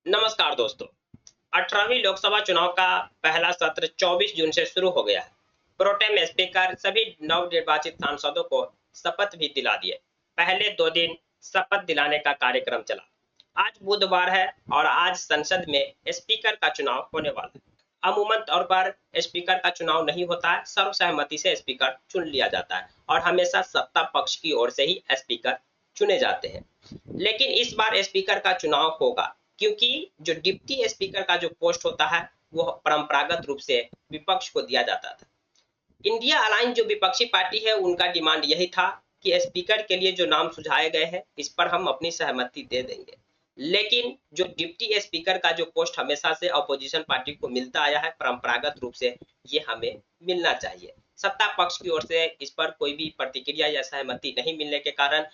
नमस्कार दोस्तों। 18वीं लोकसभा चुनाव का पहला सत्र 24 जून से शुरू हो गया है। प्रोटेम स्पीकर सभी नवनिर्वाचित सांसदों को शपथ भी दिला दिए। पहले 2 दिन शपथ दिलाने का कार्यक्रम चला। आज बुधवार है और आज संसद में स्पीकर का चुनाव होने वाला है। अमूमन तौर पर स्पीकर का चुनाव नहीं होता है, सर्वसहमति से स्पीकर चुन लिया जाता है और हमेशा सत्ता पक्ष की ओर से ही स्पीकर चुने जाते हैं। लेकिन इस बार स्पीकर का चुनाव होगा क्योंकि जो डिप्टी स्पीकर का जो पोस्ट होता है वो परंपरागत रूप से विपक्ष को दिया जाता था। इंडिया अलायंस जो विपक्षी पार्टी है उनका डिमांड यही था कि स्पीकर के लिए जो नाम सुझाए गए हैं इस पर हम अपनी सहमति दे देंगे। लेकिन जो डिप्टी स्पीकर का जो पोस्ट हमेशा से अपोजिशन पार्टी को मिलता आया है परंपरागत रूप से, ये हमें मिलना चाहिए। सत्ता पक्ष की ओर से इस पर कोई भी प्रतिक्रिया या सहमति नहीं मिलने के कारण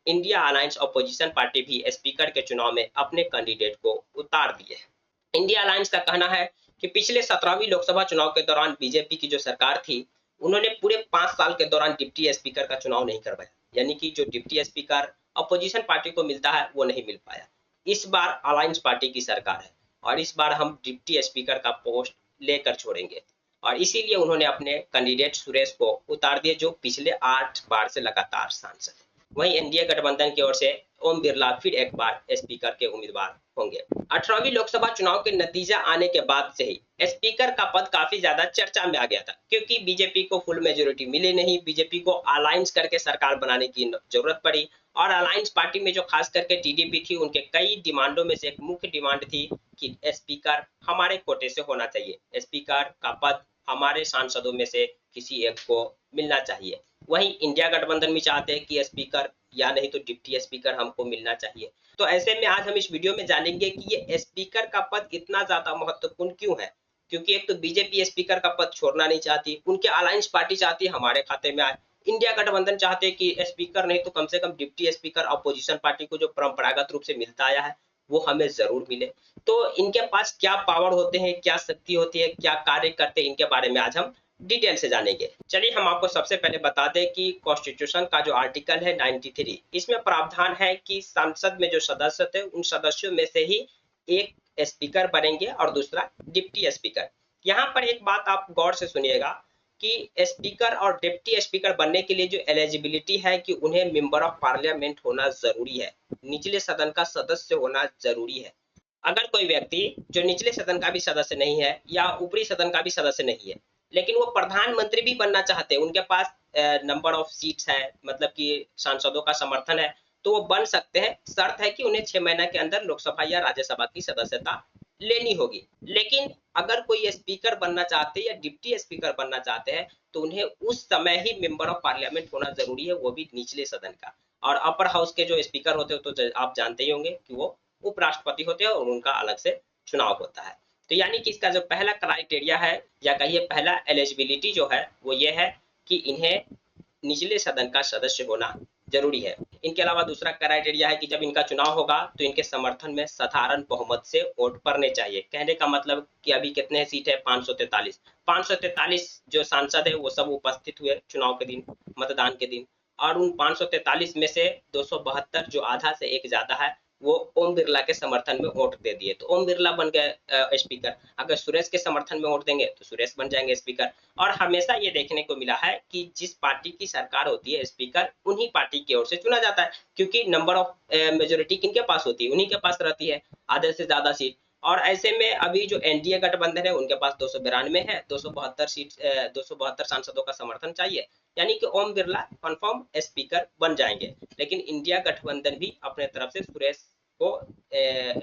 इंडिया अलायंस अपोजिशन पार्टी भी स्पीकर के चुनाव में अपने कैंडिडेट को उतार दिए है। इंडिया अलायंस का कहना है कि पिछले 17वीं लोकसभा चुनाव के दौरान बीजेपी की जो सरकार थी, उन्होंने पूरे 5 साल के दौरान डिप्टी स्पीकर का चुनाव नहीं करवाया। यानी कि जो डिप्टी स्पीकर अपोजिशन पार्टी को मिलता है, वो नहीं मिल पाया। इस बार अलायंस पार्टी की सरकार है और इस बार हम डिप्टी स्पीकर का पोस्ट लेकर छोड़ेंगे और इसीलिए उन्होंने अपने कैंडिडेट सुरेश को उतार दिए, जो पिछले 8 बार से लगातार सांसद है। वहीं एनडीए गठबंधन की ओर से ओम बिरला फिर एक बार स्पीकर के उम्मीदवार होंगे। 18वीं लोकसभा चुनाव के नतीजा आने के बाद से ही स्पीकर का पद काफी ज्यादा चर्चा में आ गया था, क्योंकि बीजेपी को फुल मेजोरिटी मिली नहीं। बीजेपी को अलायंस करके सरकार बनाने की जरूरत पड़ी और अलायंस पार्टी में जो खास करके टीडीपी थी, उनके कई डिमांडों में से एक मुख्य डिमांड थी कि स्पीकर हमारे कोटे से होना चाहिए, स्पीकर का पद हमारे सांसदों में से किसी एक को मिलना चाहिए। वहीं इंडिया गठबंधन भी चाहते हैं कि स्पीकर या नहीं तो डिप्टी स्पीकर हमको मिलना चाहिए। तो ऐसे में आज हम इस वीडियो में जानेंगे कि ये स्पीकर का पद इतना ज्यादा महत्वपूर्ण क्यों है। क्योंकि एक तो बीजेपी स्पीकर का पद छोड़ना नहीं चाहती, उनके अलायंस पार्टी चाहती है हमारे खाते में आए। इंडिया गठबंधन चाहते हैं कि स्पीकर नहीं तो कम से कम डिप्टी स्पीकर अपोजिशन पार्टी को जो परंपरागत रूप से मिलता आया है वो हमें जरूर मिले। तो इनके पास क्या पावर होते हैं, क्या शक्ति होती है, क्या कार्य करते हैं, इनके बारे में आज हम डिटेल से जानेंगे। चलिए हम आपको सबसे पहले बता दें कि कॉन्स्टिट्यूशन का जो आर्टिकल है 93, इसमें प्रावधान है कि संसद में जो सदस्य थे उन सदस्यों में से ही एक स्पीकर बनेंगे और दूसरा डिप्टी स्पीकर। यहाँ पर एक बात आप गौर से सुनिएगा कि स्पीकर और डिप्टी स्पीकर बनने के लिए जो एलिजिबिलिटी है कि उन्हें मेंबर ऑफ पार्लियामेंट होना जरूरी है, निचले सदन का सदस्य होना जरूरी है। अगर कोई व्यक्ति जो निचले सदन का भी सदस्य नहीं है या ऊपरी सदन का भी सदस्य नहीं है, लेकिन वो प्रधानमंत्री भी बनना चाहते हैं, उनके पास नंबर ऑफ सीट्स है, मतलब कि सांसदों का समर्थन है, तो वो बन सकते हैं। शर्त है कि उन्हें 6 महीने के अंदर लोकसभा या राज्यसभा की सदस्यता लेनी होगी। लेकिन अगर कोई स्पीकर बनना चाहते हैं या डिप्टी स्पीकर बनना चाहते हैं तो उन्हें उस समय ही मेंबर ऑफ पार्लियामेंट होना जरूरी है, वो भी निचले सदन का। और अपर हाउस के जो स्पीकर होते हैं तो आप जानते ही होंगे कि वो उपराष्ट्रपति होते हैं और उनका अलग से चुनाव होता है। तो यानी कि इसका जो पहला क्राइटेरिया है या कहिए पहला एलिजिबिलिटी जो है वो ये है कि इन्हें निचले सदन का सदस्य होना जरूरी है। इनके अलावा दूसरा क्राइटेरिया है कि जब इनका चुनाव होगा तो इनके समर्थन में साधारण बहुमत से वोट पड़ने चाहिए। कहने का मतलब कि अभी कितने सीट है, 543। 543 जो सांसद है वो सब उपस्थित हुए चुनाव के दिन, मतदान के दिन, और उन 543 में से 272 जो आधा से एक ज्यादा है वो ओम बिरला के समर्थन में वोट दे दिए, तो ओम बिरला बन गए स्पीकर। अगर सुरेश के समर्थन में वोट देंगे तो सुरेश बन जाएंगे स्पीकर। और हमेशा ये देखने को मिला है कि जिस पार्टी की सरकार होती है स्पीकर उन्हीं पार्टी की ओर से चुना जाता है, क्योंकि नंबर ऑफ मेजोरिटी किनके पास होती है, उन्हीं के पास रहती है, आधे से ज्यादा सीट। और ऐसे में अभी जो एनडीए गठबंधन है उनके पास 292 है, 272 सीट, 272 सांसदों का समर्थन चाहिए, यानी कि ओम बिरला कंफर्म स्पीकर बन जाएंगे। लेकिन इंडिया गठबंधन भी अपने तरफ से सुरेश को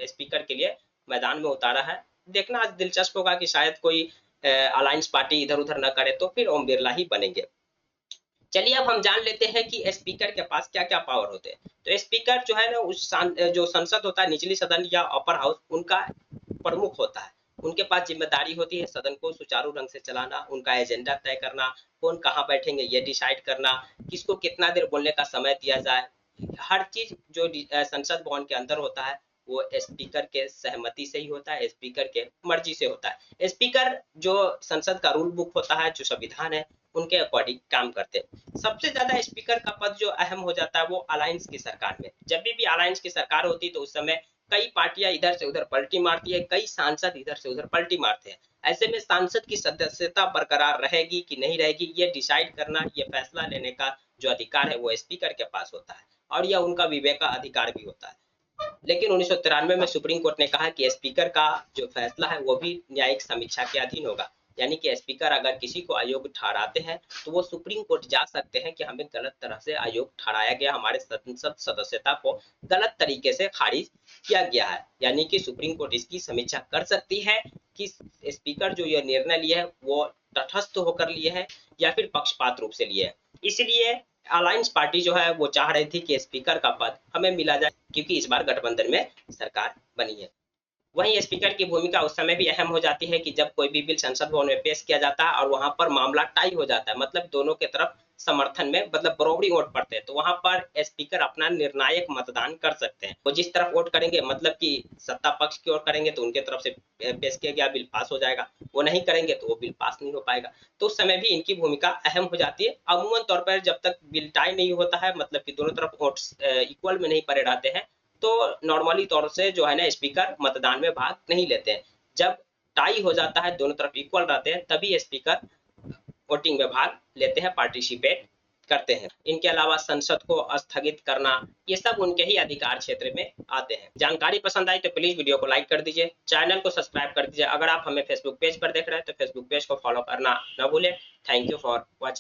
स्पीकर के लिए मैदान में उतारा है। देखना आज दिलचस्प होगा कि शायद कोई अलायंस पार्टी इधर उधर न करे तो फिर ओम बिरला ही बनेंगे। चलिए अब हम जान लेते हैं कि स्पीकर के पास क्या क्या पावर होते हैं। तो स्पीकर जो है ना उस जो संसद होता है, निचली सदन या अपर हाउस, उनका प्रमुख होता है। उनके पास जिम्मेदारी होती है सदन को सुचारू ढंग से चलाना, उनका एजेंडा तय करना, कौन कहाँ बैठेंगे ये डिसाइड करना, किसको कितना देर बोलने का समय दिया जाए। हर चीज जो संसद भवन के अंदर होता है वो स्पीकर के सहमति से ही होता है, स्पीकर के मर्जी से होता है। स्पीकर जो संसद का रूल बुक होता है, जो संविधान है, उनके अकॉर्डिंग काम करते हैं। सबसे ज्यादा स्पीकर का पद जो अहम हो जाता है वो अलायंस की सरकार में। जब भी अलायंस की सरकार होती तो उस समय कई पार्टियां इधर से उधर पलटी मारती है, कई सांसद इधर से उधर पलटी मारते हैं। ऐसे में सांसद की सदस्यता बरकरार रहेगी कि नहीं रहेगी, ये डिसाइड करना, ये फैसला लेने का जो अधिकार है वो स्पीकर के पास होता है और यह उनका विवेक का अधिकार भी होता है। लेकिन 1993 में सुप्रीम कोर्ट ने कहा कि स्पीकर का जो फैसला है वो भी न्यायिक समीक्षा के अधीन होगा, यानी कि स्पीकर अगर किसी को अयोग्य ठहराते हैं तो वो सुप्रीम कोर्ट जा सकते हैं कि हमें गलत तरह से अयोग्य ठहराया गया, हमारे संसद सदस्यता को गलत तरीके से खारिज किया गया है, यानी कि सुप्रीम कोर्ट इसकी समीक्षा कर सकती है कि स्पीकर जो ये निर्णय लिए है वो तटस्थ होकर लिए है या फिर पक्षपात रूप से लिए है। इसलिए अलायंस पार्टी जो है वो चाह रही थी कि स्पीकर का पद हमें मिला जाए, क्योंकि इस बार गठबंधन में सरकार बनी है। वहीं स्पीकर की भूमिका उस समय भी अहम हो जाती है कि जब कोई भी बिल संसद भवन में पेश किया जाता है और वहां पर मामला टाई हो जाता है, मतलब दोनों के तरफ समर्थन में मतलब बरोबरी वोट पड़ते हैं, तो वहां पर स्पीकर अपना निर्णायक मतदान कर सकते हैं। वो जिस तरफ वोट करेंगे, मतलब कि सत्ता पक्ष की ओर करेंगे तो उनके तरफ से पेश किया गया बिल पास हो जाएगा, वो नहीं करेंगे तो वो बिल पास नहीं हो पाएगा। तो उस समय भी इनकी भूमिका अहम हो जाती है। अमूमन तौर पर जब तक बिल टाई नहीं होता है, मतलब कि दोनों तरफ वोट इक्वल में नहीं पड़े रहते हैं, तो नॉर्मली तौर से जो है ना स्पीकर मतदान में भाग नहीं लेते हैं। जब टाई हो जाता है, दोनों तरफ इक्वल रहते हैं, तभी स्पीकर वोटिंग में भाग लेते हैं, पार्टिसिपेट करते हैं। इनके अलावा संसद को स्थगित करना, ये सब उनके ही अधिकार क्षेत्र में आते हैं। जानकारी पसंद आई तो प्लीज वीडियो को लाइक कर दीजिए, चैनल को सब्सक्राइब कर दीजिए। अगर आप हमें फेसबुक पेज पर देख रहे हैं तो फेसबुक पेज को फॉलो करना न भूलें। Thank you for watching.